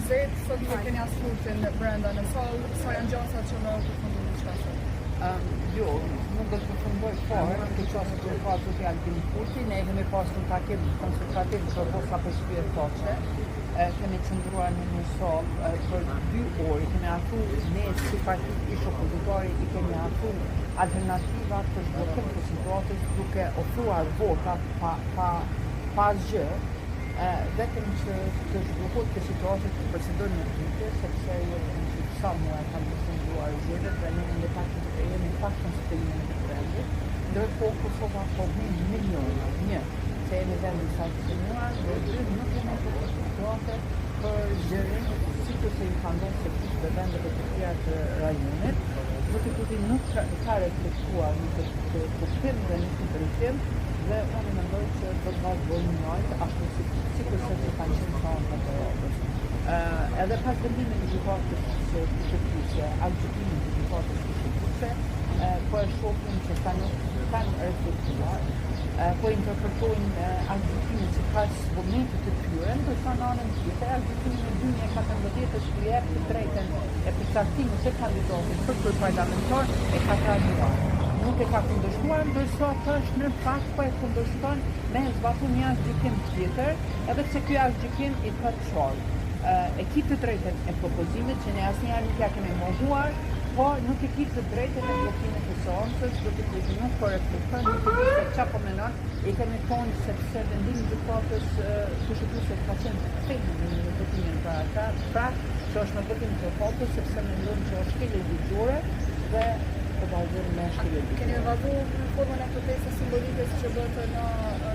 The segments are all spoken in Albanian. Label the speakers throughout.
Speaker 1: 20, sot ju keni asfurtin brenda në sallë, sa janë gjasat që më përfundu në shkasët?
Speaker 2: Jo, nuk do të përfundoj fare, në qasë që ka të janë të një furti, ne kemi pas në takim konsultativ për bosa për shpje faqe, kemi qëndruar në një sallë për 2 orë, kemi artu ne si partit ish opozitari i kemi artu alternativa për zhblokim të situatës duke ofruar vota pa asgjë, vetëm që të zhblokot të situatës të përsidojnë në rritje, sepse jemi që sa mua kam përfunduar zhjeve, dhe ne jemi pak konstituimin të brendit, ndërkohë Kosova po vin miliona, një, se jemi vendi sa të sinuar, dhe 2, nuk jemi të situate për zhjerin, si që se i ka ndonë se kisë dhe vendeve të tjera të rajonit, Zotikuti nuk ka reflektuar në të kuptim dhe në të drejtim, dhe unë mendoj që do të vazhdojmë njëjtë ashtu si kurse që kanë qenë sa në periudhës. Edhe pas vendimit të gjykatës së Shqipërisë, aktgjykimin të gjykatës së Shqipërisë, po e shohim që kanë reflektuar, po interpretojnë aktgjykimin si pas vullnetit të tyre, ndërsa në anën tjetër aktgjykimi në 2014 që jep të drejtën e përcaktimit të kandidatit për kryeparlamentar e ka trajnuar. Nuk e ka kundërshtuar, ndërsa tash në fakt po e kundërshton me zbatu një aktgjykim tjetër, edhe pse ky aktgjykim i ka çorë. E ki të drejtën e propozimit që ne asnjëherë nuk ja kemi mohuar, po nuk e ki të drejtën e blokimit të seancës, do të thotë nuk po reflekton, nuk e di se çfarë po mendon, i kemi thonë sepse vendimi i gjykatës së Shqipërisë ka qenë fejtë në votimin për ata, pra që është në votim të fatës, sepse mendojmë që është shkelje ligjore dhe të vazhdojmë me shkelje ligjore.
Speaker 1: Keni evaluar në formën e protestës simbolike që bëhet në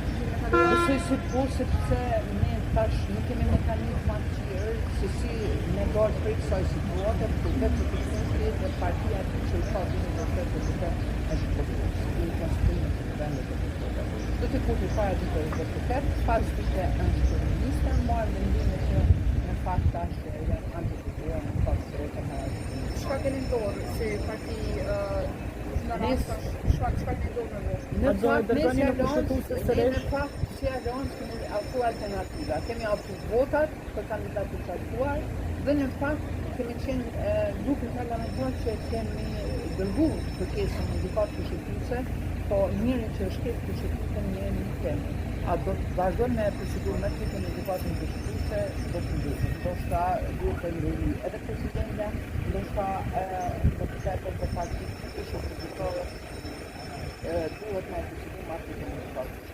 Speaker 1: vitin e kaluar?
Speaker 2: Besoj se po, sepse ne tash nuk kemi mekanizma të tjerë se si me dalë prej kësaj situate, për vetë të kështënësi dhe partia që i ka dhënë në të është popullës, i konstituimit të vendet e popullës. Do të kuti para të deputet, pas vite është minister, marrë vendime që në fakt tash janë antikutuar në pas drejtën e agjikimit.
Speaker 1: Çka keni ndorë si parti në rast çka keni ndorë në votë?
Speaker 2: Në fakt, si Aleancë kemi afru alternativa. Kemi afru votat për kandidatit caktuar dhe në fakt kemi qenë grupi parlamentar që kemi dërguar kërkesën në gjykatën shqiptare, po njëri që është keq të shqiptare ne nuk kemi. A do të vazhdojmë me procedurën me tipin e gjykatës së Shqipërisë, do të ndihmë. Ndoshta duhet të ndihmë edhe presidenta, ndoshta do të thotë të partisë të opozitore duhet me procedurë marrë të gjykatës.